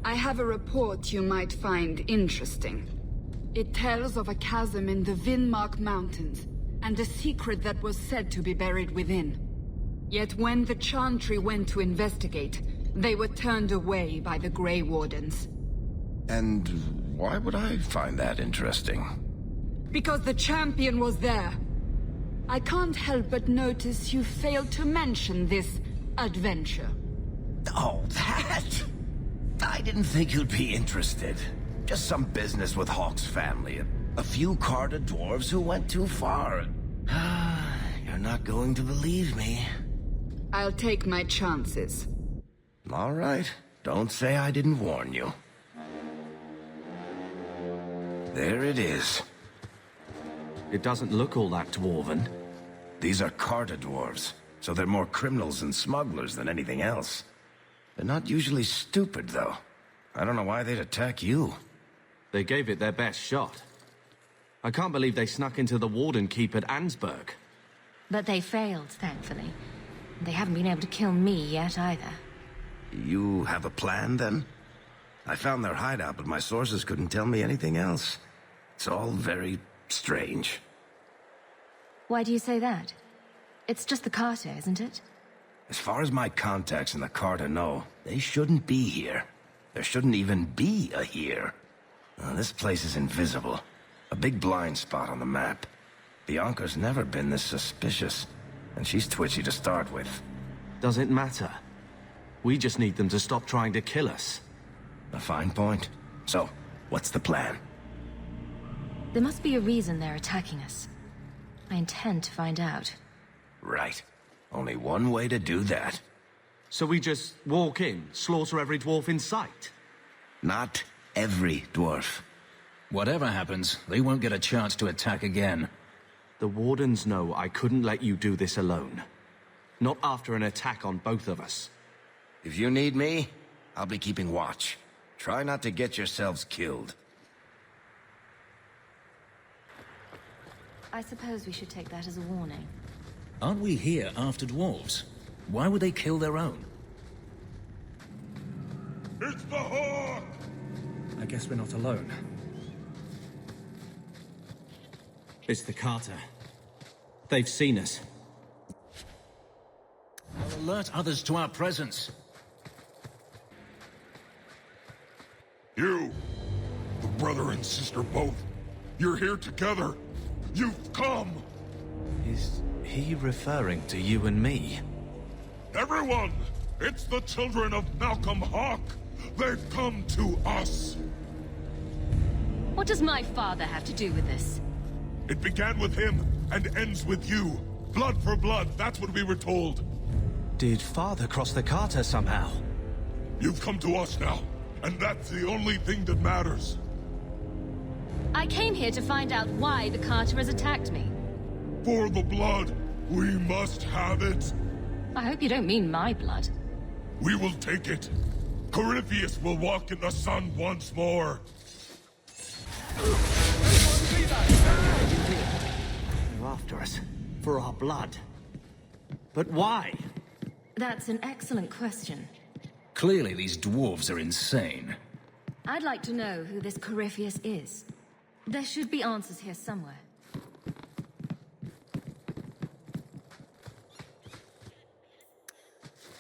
I have a report you might find interesting. It tells of a chasm in the Vinmark Mountains, and a secret that was said to be buried within. Yet when the Chantry went to investigate, they were turned away by the Grey Wardens. And why would I find that interesting? Because the champion was there. I can't help but notice you failed to mention this adventure. Oh, that? I didn't think you'd be interested. Just some business with Hawke's family. A few Carta dwarves who went too far. You're not going to believe me. I'll take my chances. All right. Don't say I didn't warn you. There it is. It doesn't look all that dwarven. These are Carta dwarves, so they're more criminals and smugglers than anything else. They're not usually stupid, though. I don't know why they'd attack you. They gave it their best shot. I can't believe they snuck into the Warden Keep at Ansburg. But they failed, thankfully. They haven't been able to kill me yet, either. You have a plan, then? I found their hideout, but my sources couldn't tell me anything else. It's all very strange. Why do you say that? It's just the Carta, isn't it? As far as my contacts in the Carta know, they shouldn't be here. There shouldn't even be a here. This place is invisible. A big blind spot on the map. Bianca's never been this suspicious, and she's twitchy to start with. Does it matter? We just need them to stop trying to kill us. A fine point. So, what's the plan? There must be a reason they're attacking us. I intend to find out. Right. Only one way to do that. So we just walk in, slaughter every dwarf in sight? Not every dwarf. Whatever happens, they won't get a chance to attack again. The Wardens know I couldn't let you do this alone. Not after an attack on both of us. If you need me, I'll be keeping watch. Try not to get yourselves killed. I suppose we should take that as a warning. Aren't we here after dwarves? Why would they kill their own? It's the Hawke! I guess we're not alone. It's the Carta. They've seen us. I'll alert others to our presence. You, the brother and sister both, you're here together. You've come! Is he referring to you and me? Everyone! It's the children of Malcolm Hawke! They've come to us! What does my father have to do with this? It began with him, and ends with you. Blood for blood, that's what we were told. Did Father cross the Carta somehow? You've come to us now, and that's the only thing that matters. I came here to find out why the Carta has attacked me. For the blood, we must have it. I hope you don't mean my blood. We will take it. Corypheus will walk in the sun once more. They're after us. For our blood. But why? That's an excellent question. Clearly these dwarves are insane. I'd like to know who this Corypheus is. There should be answers here somewhere.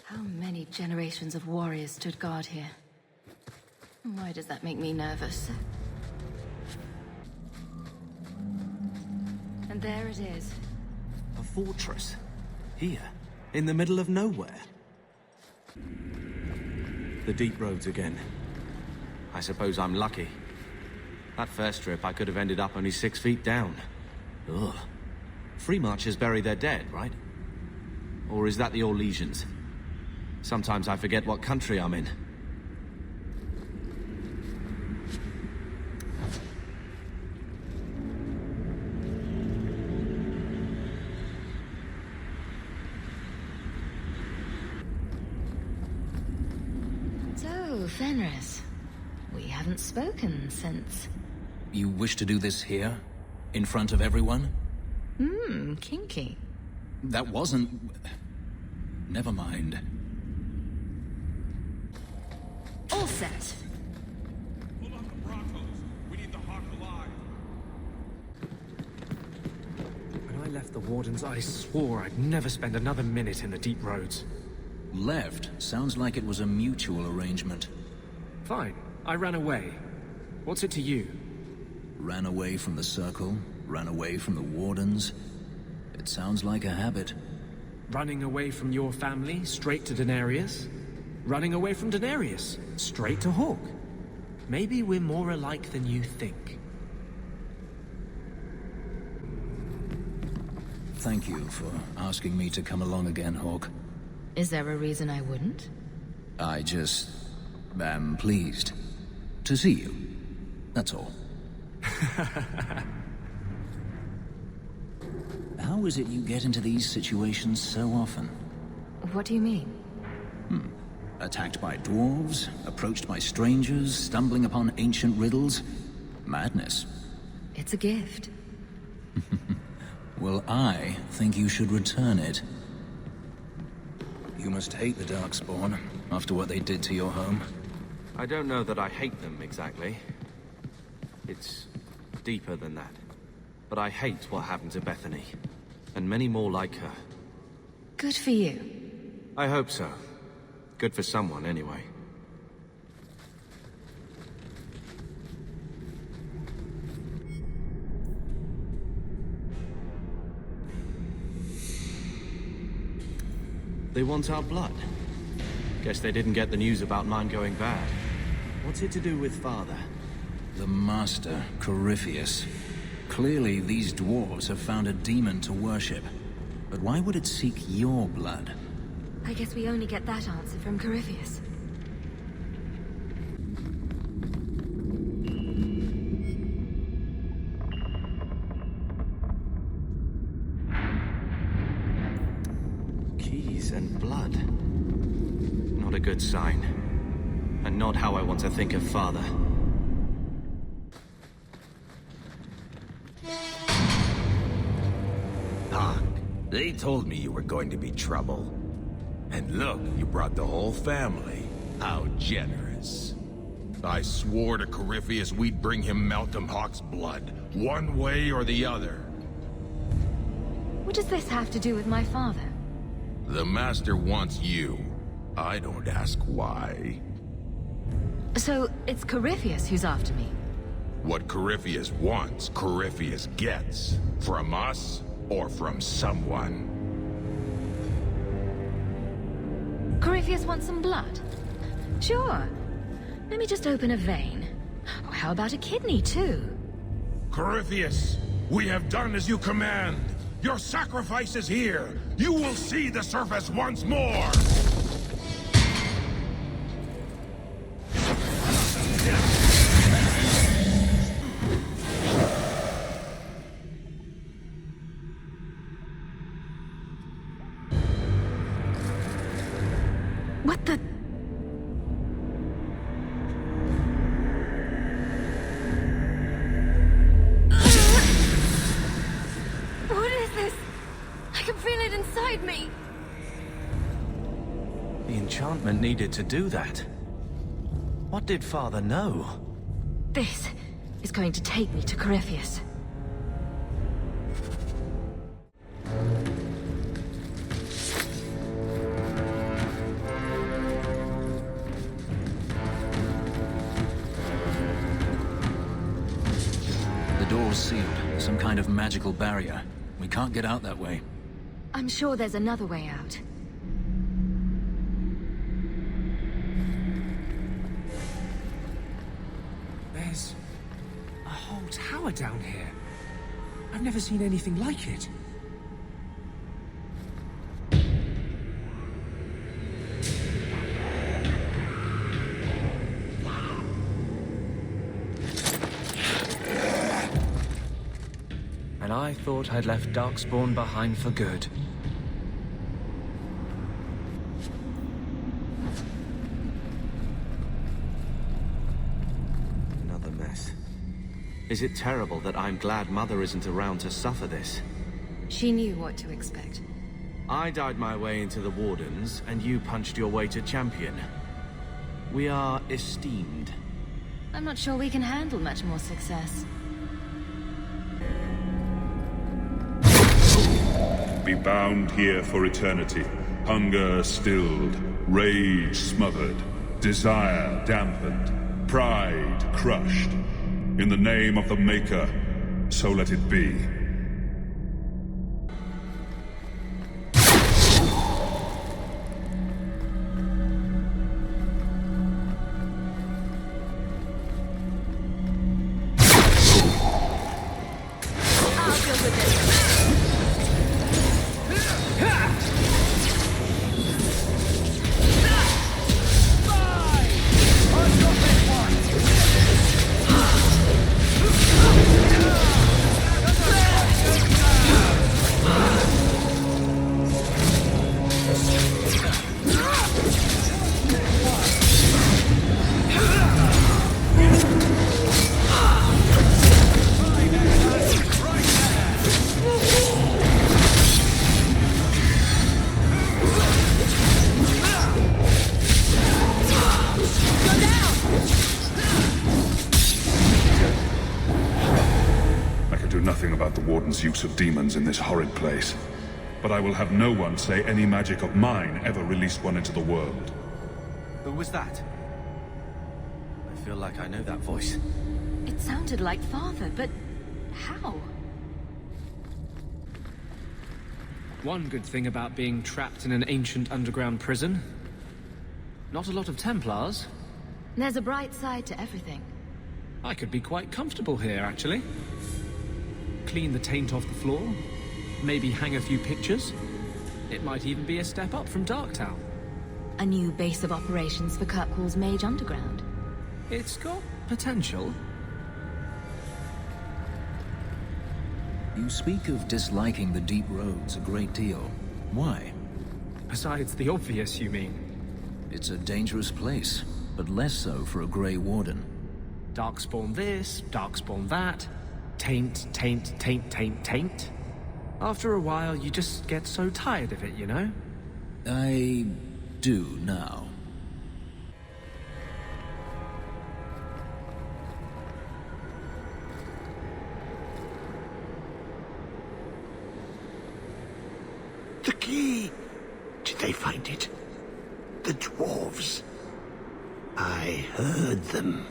How many generations of warriors stood guard here? Why does that make me nervous? And there it is. A fortress. Here. In the middle of nowhere. The deep roads again. I suppose I'm lucky. That first trip, I could have ended up only 6 feet down. Ugh. Free marchers bury their dead, right? Or is that the Orlesians? Sometimes I forget what country I'm in. So, Fenris. We haven't spoken since... You wish to do this here? In front of everyone? Kinky. That wasn't... Never mind. All set. left the Wardens, I swore I'd never spend another minute in the deep roads. Left sounds like it was a mutual arrangement. Fine, I ran away. What's it to you? Ran away from the Circle, ran away from the Wardens. It sounds like a habit. Running away from your family, straight to Denarius? Running away from Denarius, straight to Hawke? Maybe we're more alike than you think. Thank you for asking me to come along again, Hawke. Is there a reason I wouldn't? I just am pleased to see you. That's all. How is it you get into these situations so often? What do you mean? Attacked by dwarves, approached by strangers, stumbling upon ancient riddles. Madness. It's a gift. Well, I think you should return it. You must hate the Darkspawn, after what they did to your home. I don't know that I hate them, exactly. It's deeper than that. But I hate what happened to Bethany. And many more like her. Good for you. I hope so. Good for someone, anyway. They want our blood. Guess they didn't get the news about mine going bad. What's it to do with Father? The Master, Corypheus. Clearly, these dwarves have found a demon to worship. But why would it seek your blood? I guess we only get that answer from Corypheus. Keys and blood. Not a good sign. And not how I want to think of Father. Hawke, they told me you were going to be trouble. And look, you brought the whole family. How generous. I swore to Corypheus we'd bring him Malcolm Hawke's blood, one way or the other. What does this have to do with my father? The Master wants you. I don't ask why. So, it's Corypheus who's after me? What Corypheus wants, Corypheus gets. From us, or from someone. Corypheus wants some blood? Sure. Let me just open a vein. Oh, how about a kidney, too? Corypheus, we have done as you command. Your sacrifice is here. You will see the surface once more. What the... What is this? I can feel it inside me. The enchantment needed to do that. What did Father know? This is going to take me to Corypheus. The door's sealed. Some kind of magical barrier. We can't get out that way. I'm sure there's another way out. There's a whole tower down here. I've never seen anything like it. And I thought I'd left Darkspawn behind for good. Another mess. Is it terrible that I'm glad Mother isn't around to suffer this? She knew what to expect. I died my way into the Wardens, and you punched your way to Champion. We are esteemed. I'm not sure we can handle much more success. be bound here for eternity. Hunger stilled, rage smothered, desire dampened, pride crushed. In the name of the Maker, so let it be. Use of demons in this horrid place. But I will have no one say any magic of mine ever released one into the world. Who was that? I feel like I know that voice. It sounded like Father, but how? One good thing about being trapped in an ancient underground prison. Not a lot of Templars. There's a bright side to everything. I could be quite comfortable here, actually. Clean the taint off the floor, maybe hang a few pictures. It might even be a step up from Darktown. A new base of operations for Kirkwall's Mage Underground. It's got potential. You speak of disliking the deep roads a great deal. Why? Besides the obvious, you mean? It's a dangerous place, but less so for a Grey Warden. Darkspawn this, Darkspawn that. Taint, taint, taint, taint, taint. After a while, you just get so tired of it, you know? I do now. The key! Did they find it? The dwarves. I heard them.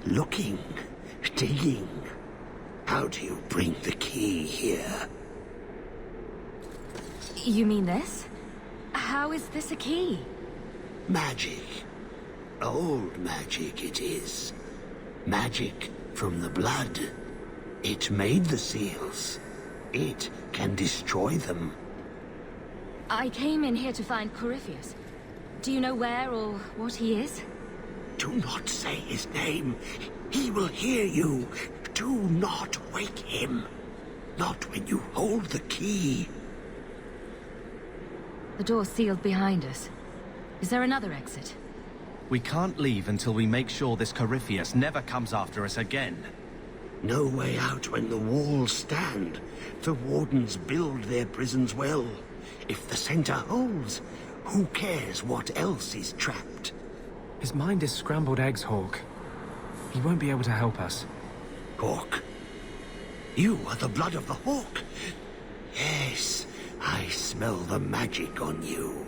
Looking, digging. How do you bring the key here? You mean this? How is this a key? Magic. Old magic it is. Magic from the blood. It made the seals. It can destroy them. I came in here to find Corypheus. Do you know where or what he is? Do not say his name. He will hear you. Do not wake him. Not when you hold the key. The door's sealed behind us. Is there another exit? We can't leave until we make sure this Corypheus never comes after us again. No way out when the walls stand. The wardens build their prisons well. If the center holds, who cares what else is trapped? His mind is scrambled eggs, Hawke. He won't be able to help us. Hawke. You are the blood of the Hawke. Yes, I smell the magic on you.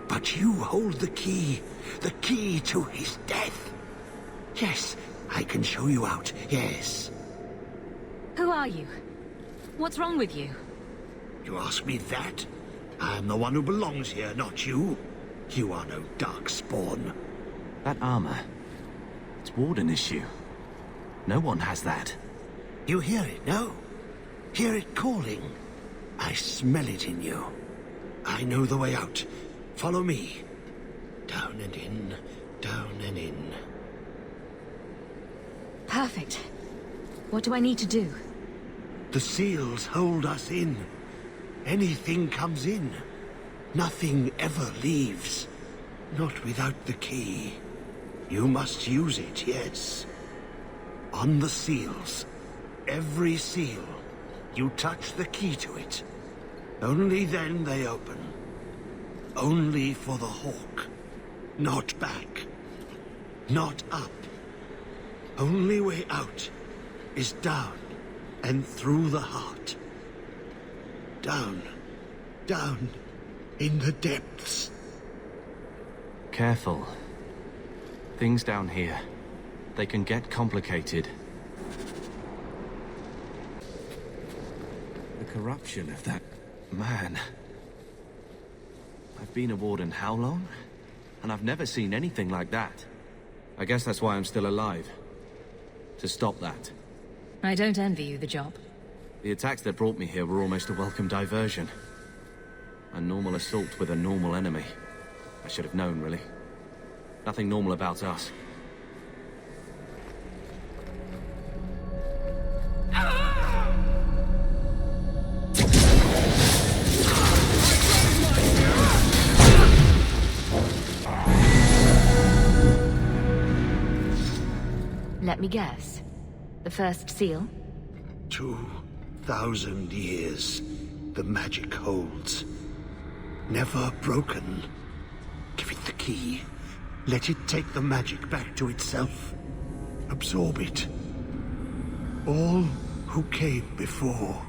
But you hold the key to his death. Yes, I can show you out, yes. Who are you? What's wrong with you? You ask me that? I'm the one who belongs here, not you. You are no Darkspawn. That armor, it's Warden issue. No one has that. You hear it, no? Hear it calling. I smell it in you. I know the way out. Follow me. Down and in, down and in. Perfect. What do I need to do? The seals hold us in. Anything comes in. Nothing ever leaves. Not without the key. You must use it, yes. On the seals. Every seal. You touch the key to it. Only then they open. Only for the Hawke. Not back. Not up. Only way out is down and through the heart. Down Down in the depths. Careful. Things down here, they can get complicated. The corruption of that man. I've been a warden how long? And I've never seen anything like that. I guess that's why I'm still alive. To stop that. I don't envy you the job. The attacks that brought me here were almost a welcome diversion. A normal assault with a normal enemy. I should have known, really. Nothing normal about us. Let me guess. The first seal? 2,000 years the magic holds. Never broken. Give it the key. Let it take the magic back to itself. Absorb it. All who came before.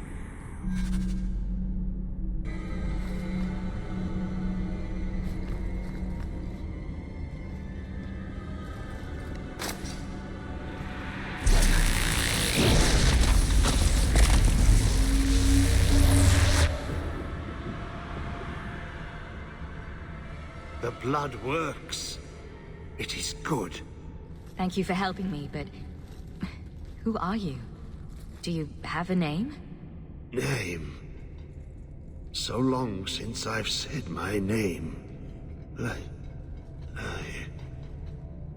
The blood works. It is good. Thank you for helping me, but... who are you? Do you have a name? Name? So long since I've said my name.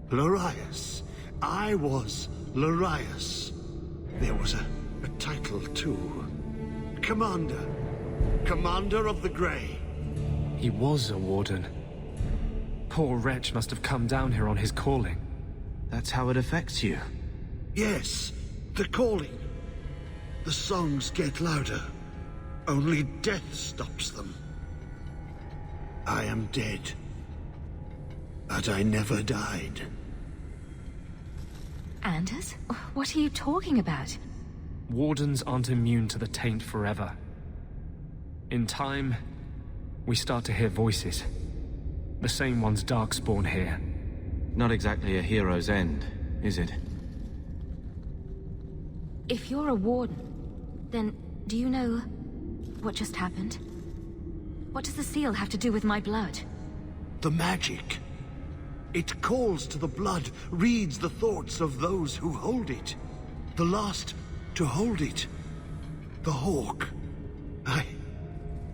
Larius. I was Larius. There was a title too. Commander. Commander of the Grey. He was a warden. Poor wretch must have come down here on his calling. That's how it affects you. Yes, the calling. The songs get louder. Only death stops them. I am dead. But I never died. Anders? What are you talking about? Wardens aren't immune to the taint forever. In time, we start to hear voices. The same ones Darkspawn here. Not exactly a hero's end, is it? If you're a warden, then do you know what just happened? What does the seal have to do with my blood? The magic. It calls to the blood, reads the thoughts of those who hold it. The last to hold it. The Hawke.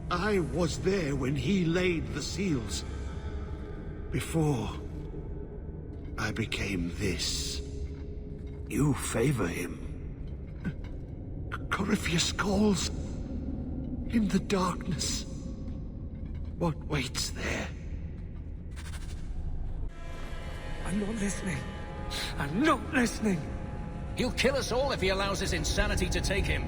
I was there when he laid the seals. Before I became this. You favor him. Corypheus calls. In the darkness. What waits there? I'm not listening. I'm not listening. He'll kill us all if he allows his insanity to take him.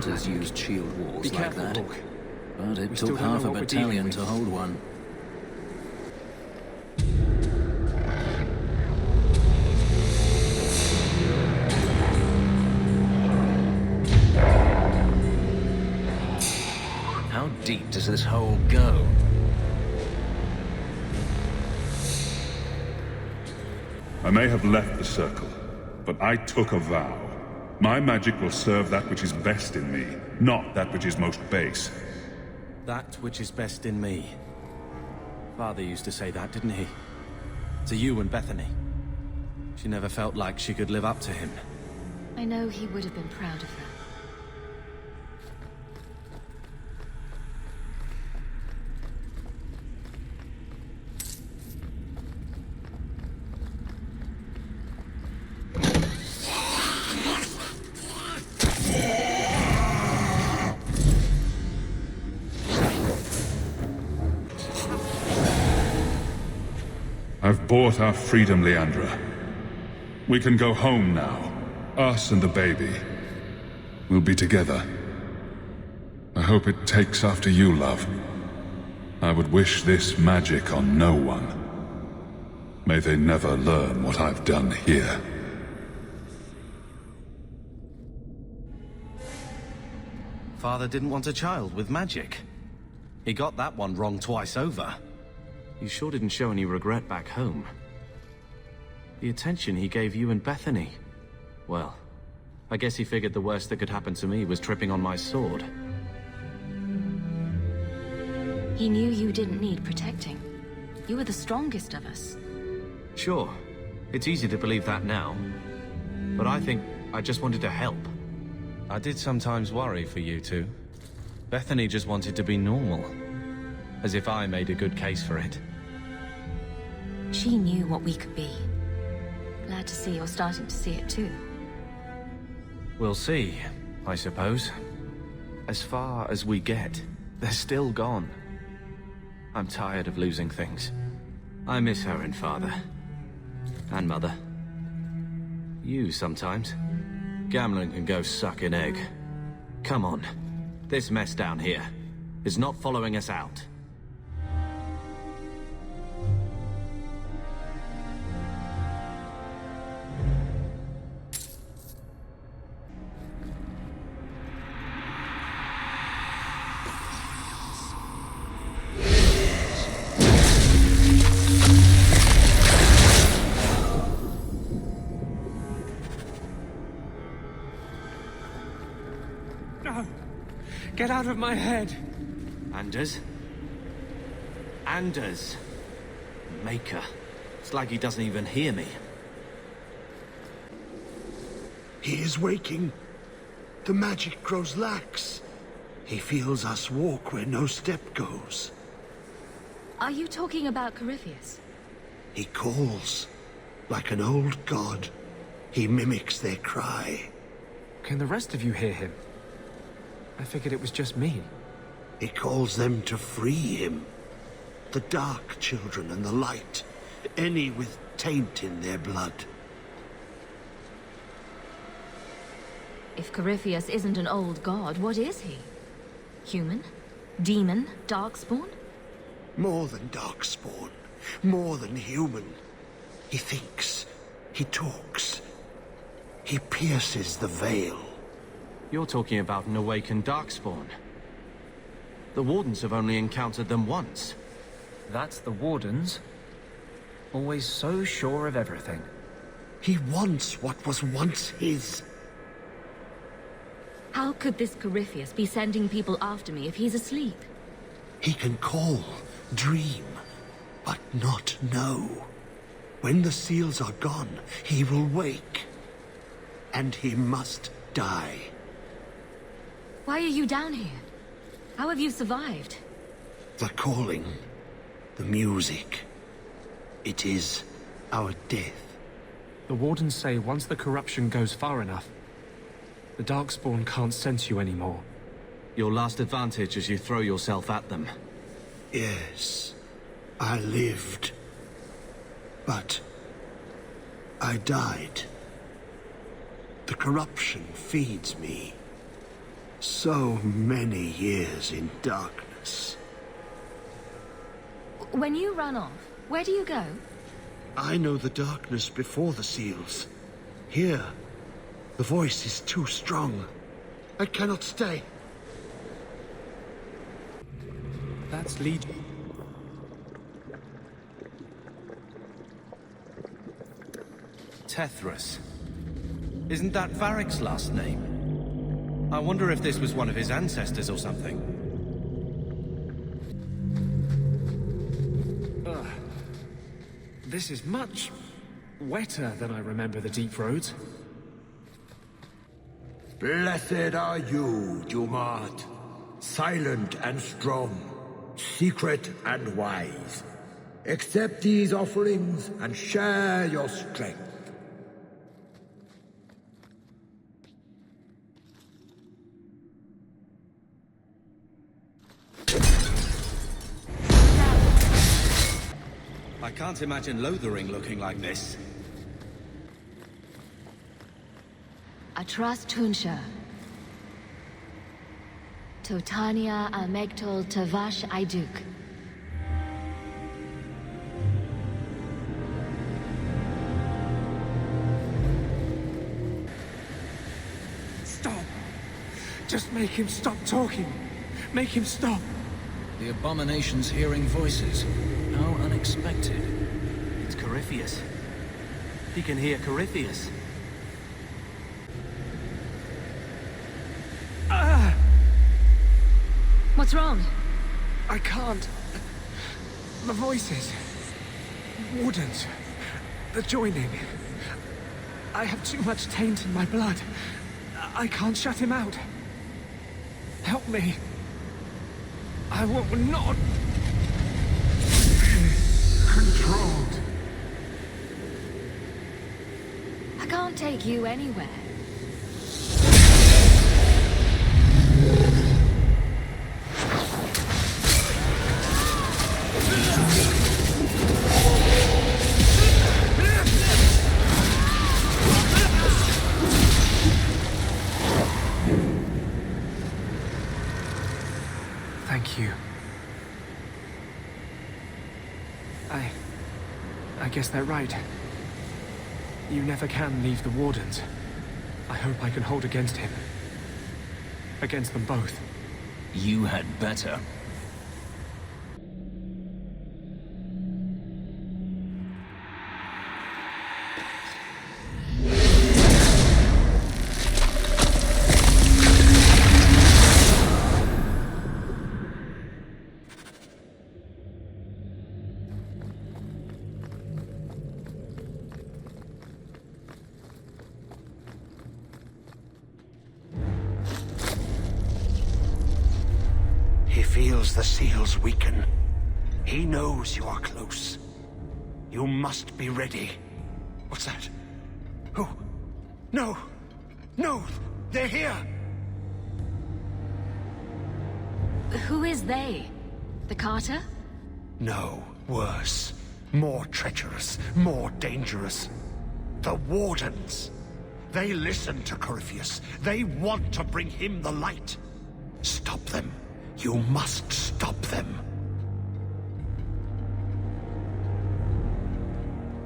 Hunters used shield walls Be like careful, that, Hawke. but it We still took don't know half a what we're dealing battalion with. to hold one. How deep does this hole go? I may have left the circle, but I took a vow. My magic will serve that which is best in me, not that which is most base. That which is best in me. Father used to say that, didn't he? To you and Bethany. She never felt like she could live up to him. I know he would have been proud of her. I've bought our freedom, Leandra. We can go home now. Us and the baby. We'll be together. I hope it takes after you, love. I would wish this magic on no one. May they never learn what I've done here. Father didn't want a child with magic. He got that one wrong twice over. He sure didn't show any regret back home. The attention he gave you and Bethany. Well, I guess he figured the worst that could happen to me was tripping on my sword. He knew you didn't need protecting. You were the strongest of us. Sure, it's easy to believe that now. But I think I just wanted to help. I did sometimes worry for you two. Bethany just wanted to be normal. As if I made a good case for it. She knew what we could be. Glad to see you're starting to see it too. We'll see, I suppose. As far as we get, they're still gone. I'm tired of losing things. I miss her and Father. And Mother. You sometimes. Gambling can go suck an egg. Come on. This mess down here is not following us out. No! Get out of my head! Anders? Anders! Maker. It's like he doesn't even hear me. He is waking. The magic grows lax. He feels us walk where no step goes. Are you talking about Corypheus? He calls. Like an old god. He mimics their cry. Can the rest of you hear him? I figured it was just me. He calls them to free him. The dark children and the light. Any with taint in their blood. If Corypheus isn't an old god, what is he? Human? Demon? Darkspawn? More than darkspawn. More than human. He thinks. He talks. He pierces the veil. You're talking about an awakened Darkspawn. The Wardens have only encountered them once. That's the Wardens. Always so sure of everything. He wants what was once his. How could this Corypheus be sending people after me if he's asleep? He can call, dream, but not know. When the seals are gone, he will wake. And he must die. Why are you down here? How have you survived? The calling, the music. It is our death. The Wardens say once the corruption goes far enough, the Darkspawn can't sense you anymore. Your last advantage is you throw yourself at them. Yes, I lived. But I died. The corruption feeds me. So many years in darkness. When you run off, where do you go? I know the darkness before the seals. Here, the voice is too strong. I cannot stay. That's Legion. Tethras. Isn't that Varric's last name? I wonder if this was one of his ancestors or something. This is much wetter than I remember the deep roads. Blessed are you, Dumart. Silent and strong, secret and wise. Accept these offerings and share your strength. I can't imagine Lothering looking like this. Atras Tunsha. Totania Amegtol Tavash Iduk. Stop! Just make him stop talking. Make him stop. The abomination's hearing voices. How unexpected. It's Corypheus. He can hear Corypheus. What's wrong? I can't. The voices. Wardens. The joining. I have too much taint in my blood. I can't shut him out. Help me. I will not... Controlled. I can't take you anywhere. Thank you. I guess they're right. You never can leave the Wardens. I hope I can hold against him. Against them both. You had better. He feels the seals weaken. He knows you are close. You must be ready. What's that? Who? No! No! They're here! Who is they? The Carter? No, worse. More treacherous, more dangerous. The Wardens. They listen to Corypheus. They want to bring him the light. Stop them. You must stop them.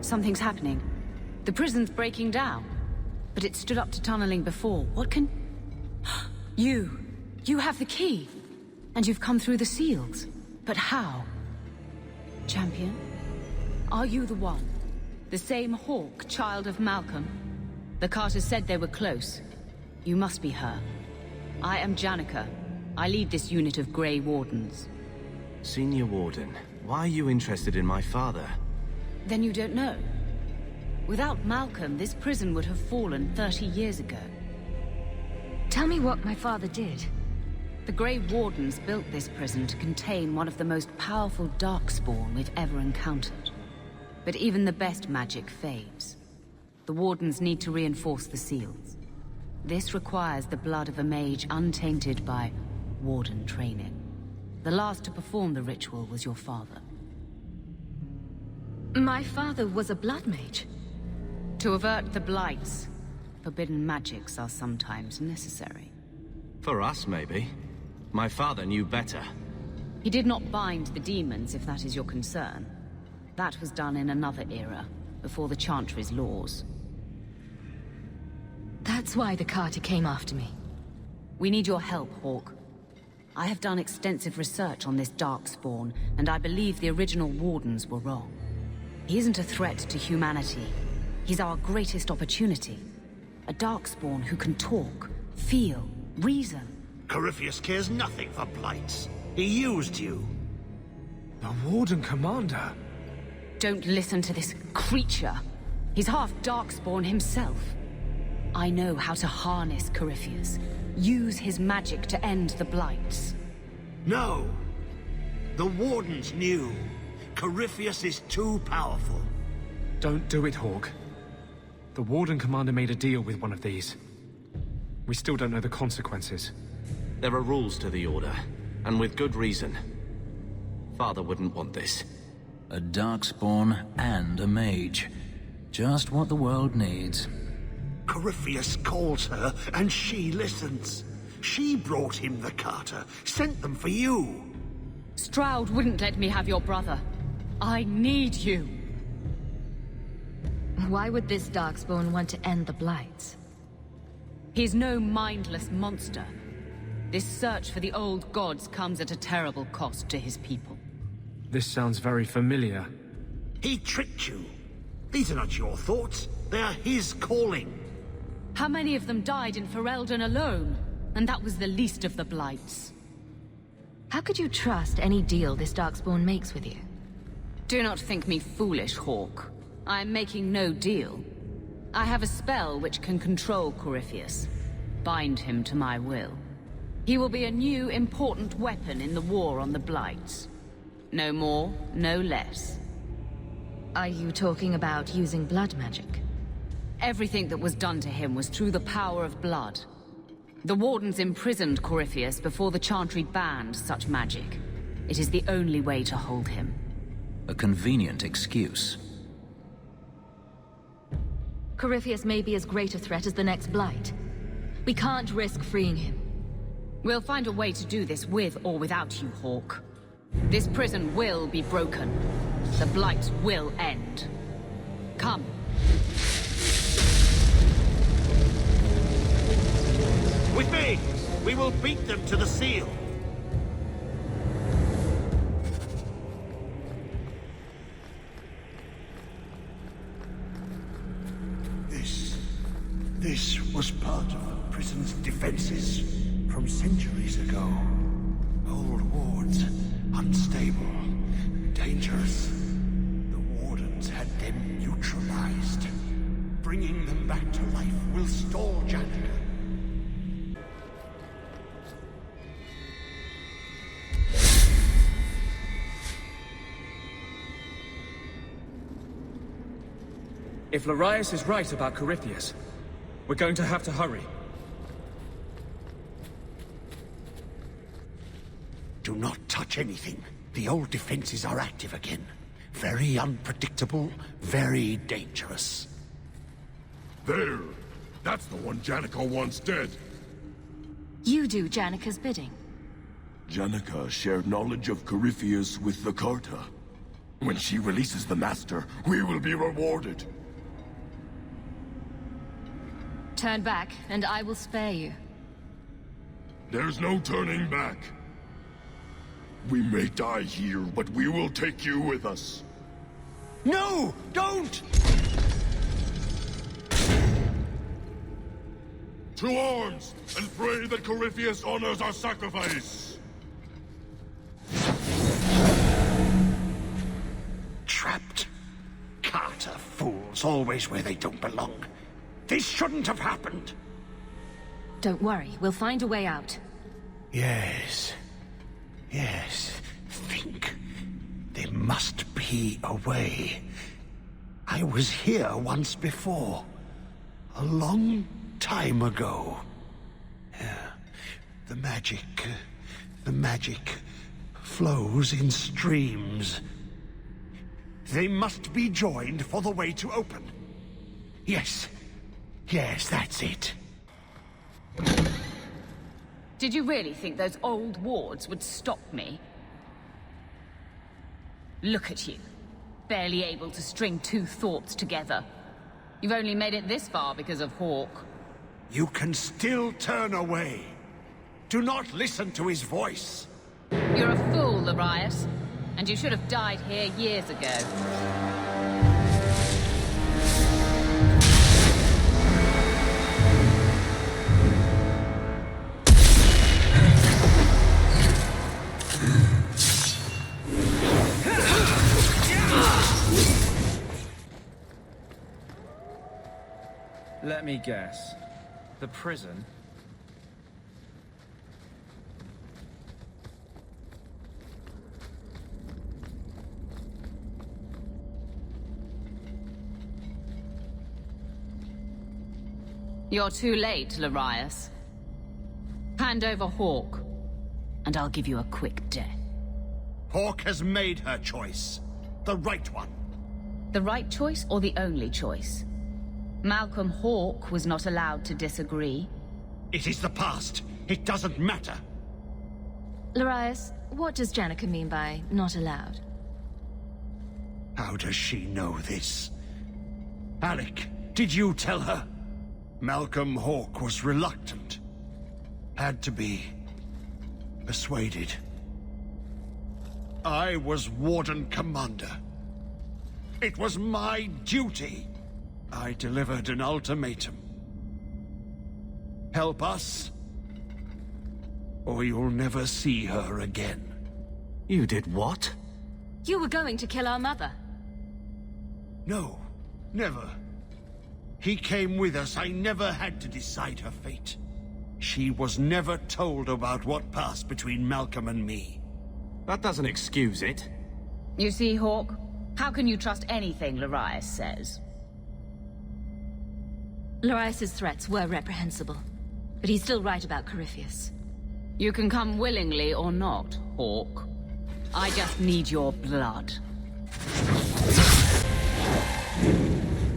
Something's happening. The prison's breaking down. But it stood up to tunneling before. What can... You! You have the key! And you've come through the seals. But how? Champion? Are you the one? The same Hawke, child of Malcolm? The Carters said they were close. You must be her. I am Janica. I lead this unit of Grey Wardens. Senior Warden, why are you interested in my father? Then you don't know. Without Malcolm, this prison would have fallen 30 years ago. Tell me what my father did. The Grey Wardens built this prison to contain one of the most powerful Darkspawn we've ever encountered. But even the best magic fades. The Wardens need to reinforce the seals. This requires the blood of a mage untainted by Warden training. The last to perform the ritual was your father. My father was a blood mage. To avert the blights, forbidden magics are sometimes necessary. For us, maybe. My father knew better. He did not bind the demons, if that is your concern. That was done in another era, before the Chantry's laws. That's why the Carter came after me. We need your help, Hawke. I have done extensive research on this Darkspawn, and I believe the original Wardens were wrong. He isn't a threat to humanity. He's our greatest opportunity. A Darkspawn who can talk, feel, reason. Corypheus cares nothing for blights. He used you. The Warden Commander? Don't listen to this creature. He's half Darkspawn himself. I know how to harness Corypheus. Use his magic to end the blights. No. The Wardens knew. Corypheus is too powerful. Don't do it, Hawke. The Warden Commander made a deal with one of these. We still don't know the consequences. There are rules to the Order, and with good reason. Father wouldn't want this. A Darkspawn and a mage. Just what the world needs. Corypheus calls her, and she listens. She brought him the Carter, sent them for you. Stroud wouldn't let me have your brother. I need you. Why would this Darkspawn want to end the Blights? He's no mindless monster. This search for the old gods comes at a terrible cost to his people. This sounds very familiar. He tricked you. These are not your thoughts. They are his calling. How many of them died in Ferelden alone? And that was the least of the Blights. How could you trust any deal this Darkspawn makes with you? Do not think me foolish, Hawke. I am making no deal. I have a spell which can control Corypheus. Bind him to my will. He will be a new, important weapon in the war on the Blights. No more, no less. Are you talking about using blood magic? Everything that was done to him was through the power of blood. The Wardens imprisoned Corypheus before the Chantry banned such magic. It is the only way to hold him. A convenient excuse. Corypheus may be as great a threat as the next Blight. We can't risk freeing him. We'll find a way to do this with or without you, Hawke. This prison will be broken. The Blight will end. Come. With me! We will beat them to the seal! This was part of the prison's defenses from centuries ago. Old wards, unstable, dangerous. The Wardens had them neutralized. Bringing them back to life will stall Janica. If Larius is right about Corypheus, we're going to have to hurry. Do not touch anything. The old defenses are active again. Very unpredictable, very dangerous. There! That's the one Janica wants dead. You do Janica's bidding. Janica shared knowledge of Corypheus with the Carta. When she releases the Master, we will be rewarded. Turn back, and I will spare you. There's no turning back. We may die here, but we will take you with us. No! Don't! To arms, and pray that Corypheus honors our sacrifice! Trapped. Carter fools, always where they don't belong. This shouldn't have happened. Don't worry, we'll find a way out. Yes. Yes. Think. There must be a way. I was here once before. A long time ago. Yeah. The magic flows in streams. They must be joined for the way to open. Yes. Yes, that's it. Did you really think those old wards would stop me? Look at you. Barely able to string two thoughts together. You've only made it this far because of Hawke. You can still turn away. Do not listen to his voice. You're a fool, Larius. And you should have died here years ago. Let me guess. The prison? You're too late, Larius. Hand over Hawke, and I'll give you a quick death. Hawke has made her choice. The right one. The right choice or the only choice? Malcolm Hawke was not allowed to disagree. It is the past. It doesn't matter. Larius, what does Janica mean by not allowed? How does she know this? Alec, did you tell her? Malcolm Hawke was reluctant. Had to be persuaded. I was Warden Commander. It was my duty. I delivered an ultimatum. Help us, or you'll never see her again. You did what? You were going to kill our mother. No, never. He came with us. I never had to decide her fate. She was never told about what passed between Malcolm and me. That doesn't excuse it. You see, Hawke, how can you trust anything Larius says? Larius's threats were reprehensible, but he's still right about Corypheus. You can come willingly or not, Hawke. I just need your blood.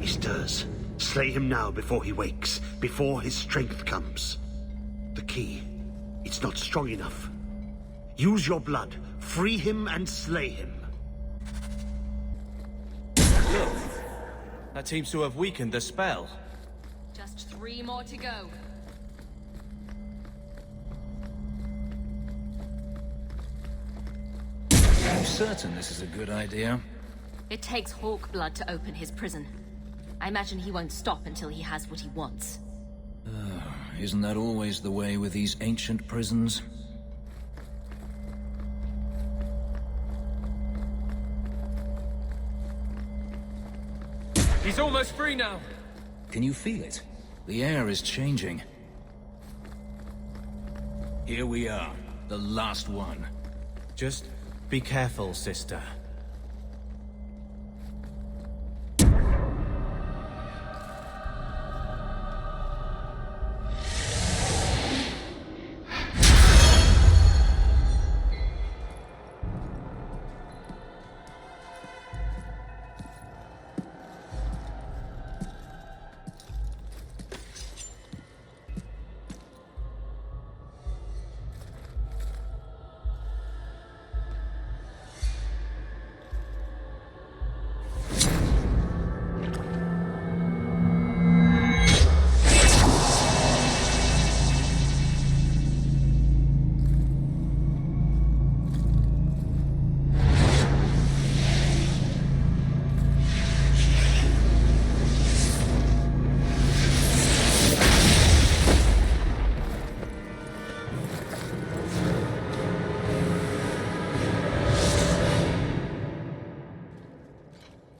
He stirs. Slay him now before he wakes, before his strength comes. The key. It's not strong enough. Use your blood. Free him and slay him. Look, that seems to have weakened the spell. Just 3 more to go. I'm certain this is a good idea. It takes Hawke blood to open his prison. I imagine he won't stop until he has what he wants. Isn't that always the way with these ancient prisons? He's almost free now. Can you feel it? The air is changing. Here we are, the last one. Just be careful, sister.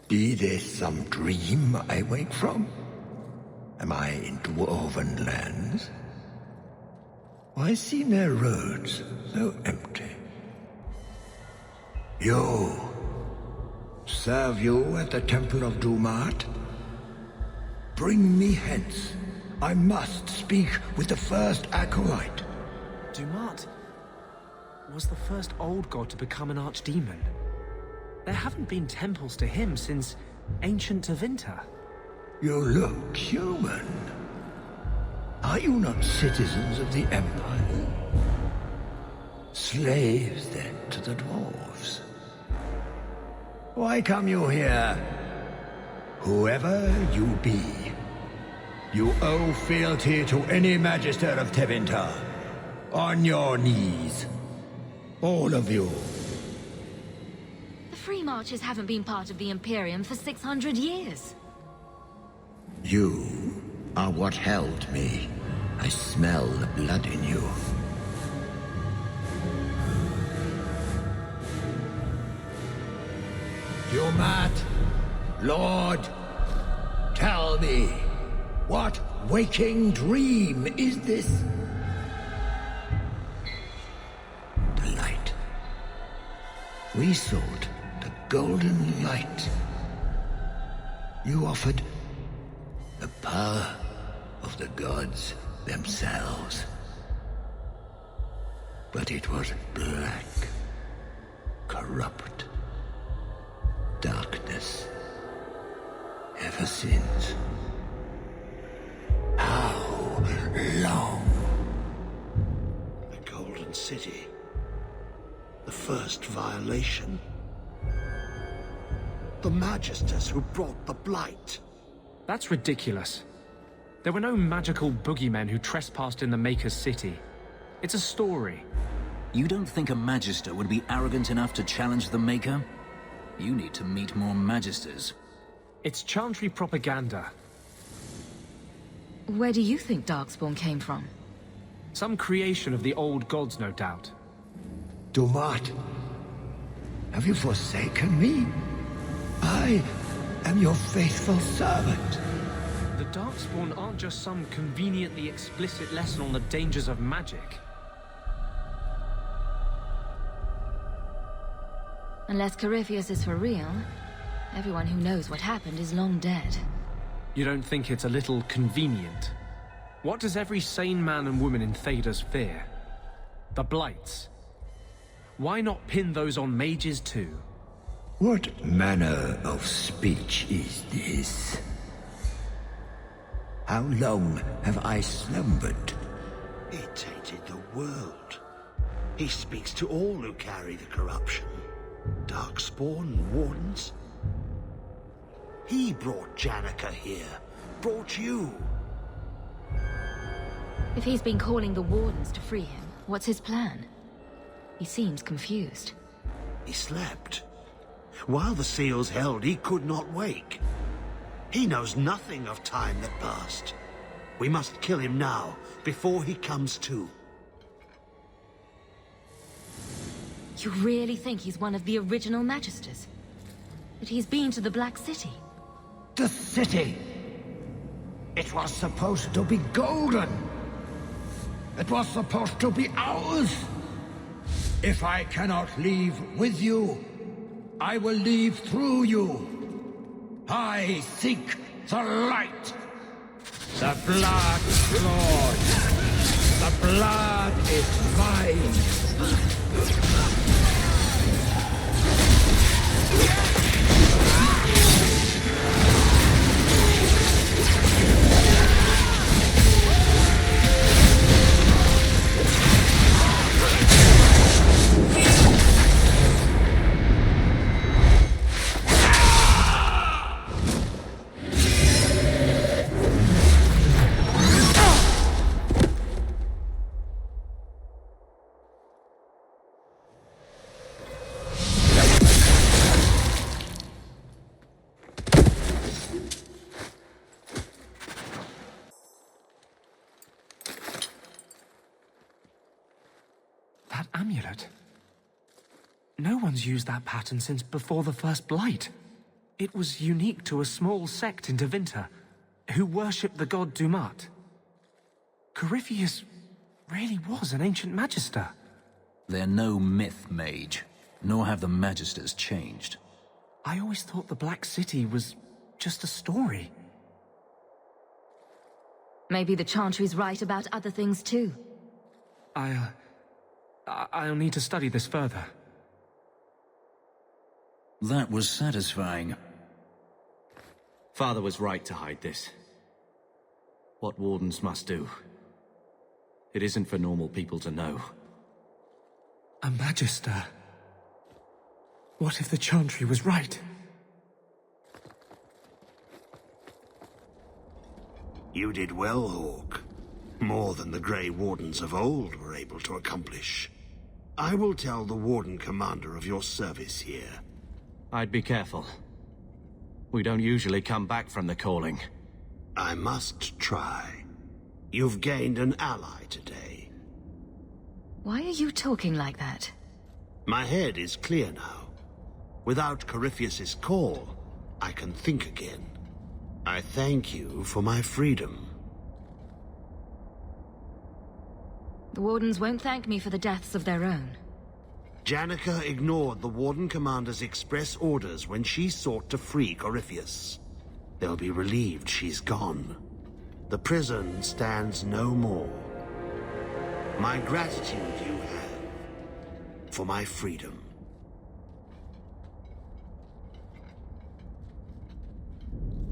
Be this some dream I wake from? Am I in dwarven lands? Why seem their roads so empty? You! Serve you at the Temple of Dumat? Bring me hence. I must speak with the first acolyte. Dumat was the first old god to become an archdemon. There haven't been temples to him since ancient Tevinter. You look human. Are you not citizens of the Empire? Slaves, then, to the dwarves? Why come you here? Whoever you be, you owe fealty to any Magister of Tevinter. On your knees. All of you. The Free Marches haven't been part of the Imperium for 600 years. You are what held me. I smell the blood in you. Dumat, Lord, tell me, what waking dream is this? The light. We sought the golden light. You offered the power of the gods themselves. But it was black, corrupt. ever since. How long? The Golden City. The first violation. The Magisters who brought the Blight. That's ridiculous. There were no magical boogeymen who trespassed in the Maker's city. It's a story. You don't think a Magister would be arrogant enough to challenge the Maker? You need to meet more Magisters. It's Chantry propaganda. Where do you think Darkspawn came from? Some creation of the old gods, no doubt. Dumat, have you forsaken me? I am your faithful servant. The Darkspawn aren't just some conveniently explicit lesson on the dangers of magic. Unless Corypheus is for real, everyone who knows what happened is long dead. You don't think it's a little convenient? What does every sane man and woman in Thedas fear? The Blights. Why not pin those on mages too? What manner of speech is this? How long have I slumbered? He tainted the world. He speaks to all who carry the corruption. Darkspawn, Wardens. He brought Janica here. Brought you. If he's been calling the Wardens to free him, what's his plan? He seems confused. He slept. While the seals held, he could not wake. He knows nothing of time that passed. We must kill him now, before he comes to. You really think he's one of the original Magisters? That he's been to the Black City? The city! It was supposed to be golden! It was supposed to be ours! If I cannot leave with you, I will leave through you. I seek the light. The blood, Lord. The blood is mine. That amulet. No one's used that pattern since before the First Blight. It was unique to a small sect in Tevinter, who worshipped the god Dumat. Corypheus really was an ancient Magister. They're no myth mage, nor have the Magisters changed. I always thought the Black City was just a story. Maybe the Chantry's right about other things too. I'll need to study this further. That was satisfying. Father was right to hide this. What Wardens must do. It isn't for normal people to know. A Magister. What if the Chantry was right? You did well, Hawke. More than the Grey Wardens of old were able to accomplish. I will tell the Warden Commander of your service here. I'd be careful. We don't usually come back from the calling. I must try. You've gained an ally today. Why are you talking like that? My head is clear now. Without Corypheus's call, I can think again. I thank you for my freedom. The Wardens won't thank me for the deaths of their own. Janica ignored the Warden Commander's express orders when she sought to free Corypheus. They'll be relieved she's gone. The prison stands no more. My gratitude you have for my freedom.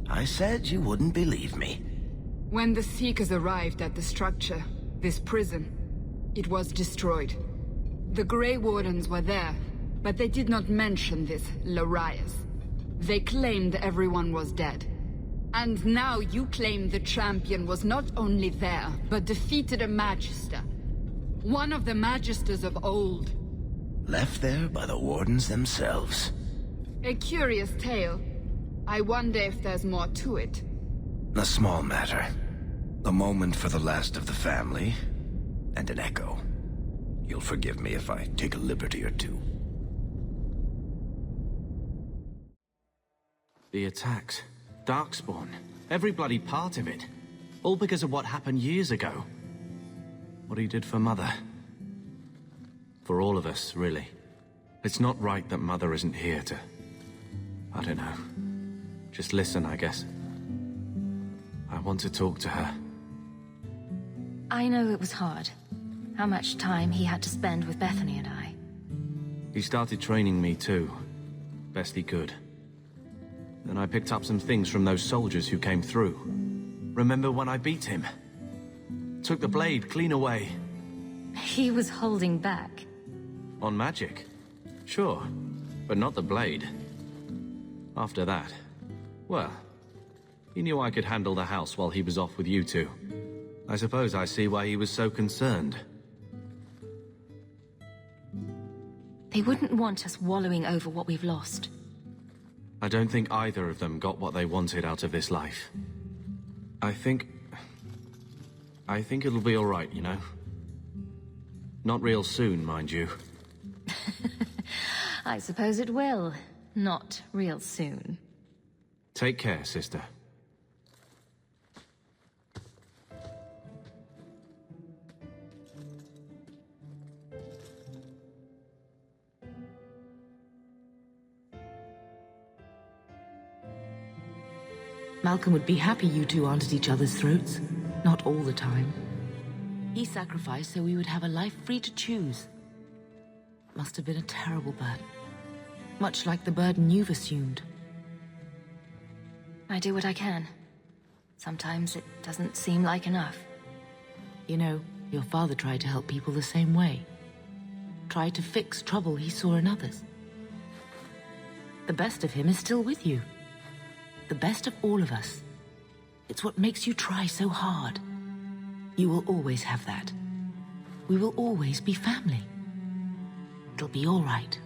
I said you wouldn't believe me. When the Seekers arrived at the structure, this prison, it was destroyed. The Grey Wardens were there, but they did not mention this Larias. They claimed everyone was dead. And now you claim the champion was not only there, but defeated a Magister. One of the Magisters of old. Left there by the Wardens themselves. A curious tale. I wonder if there's more to it. A small matter. A moment for the last of the family, and an echo. You'll forgive me if I take a liberty or two. The attacks. Darkspawn. Every bloody part of it. All because of what happened years ago. What he did for Mother. For all of us, really. It's not right that Mother isn't here to... I don't know. Just listen, I guess. I want to talk to her. I know it was hard. How much time he had to spend with Bethany and I. He started training me too. Best he could. Then I picked up some things from those soldiers who came through. Remember when I beat him? Took the blade clean away. He was holding back. On magic? Sure, but not the blade. After that, well, he knew I could handle the house while he was off with you two. I suppose I see why he was so concerned. They wouldn't want us wallowing over what we've lost. I don't think either of them got what they wanted out of this life. I think it'll be all right, you know? Not real soon, mind you. I suppose it will. Not real soon. Take care, sister. Malcolm would be happy you two aren't at each other's throats. Not all the time. He sacrificed so we would have a life free to choose. Must have been a terrible burden. Much like the burden you've assumed. I do what I can. Sometimes it doesn't seem like enough. You know, your father tried to help people the same way. Tried to fix trouble he saw in others. The best of him is still with you. The best of all of us. It's what makes you try so hard. You will always have that. We will always be family. It'll be all right.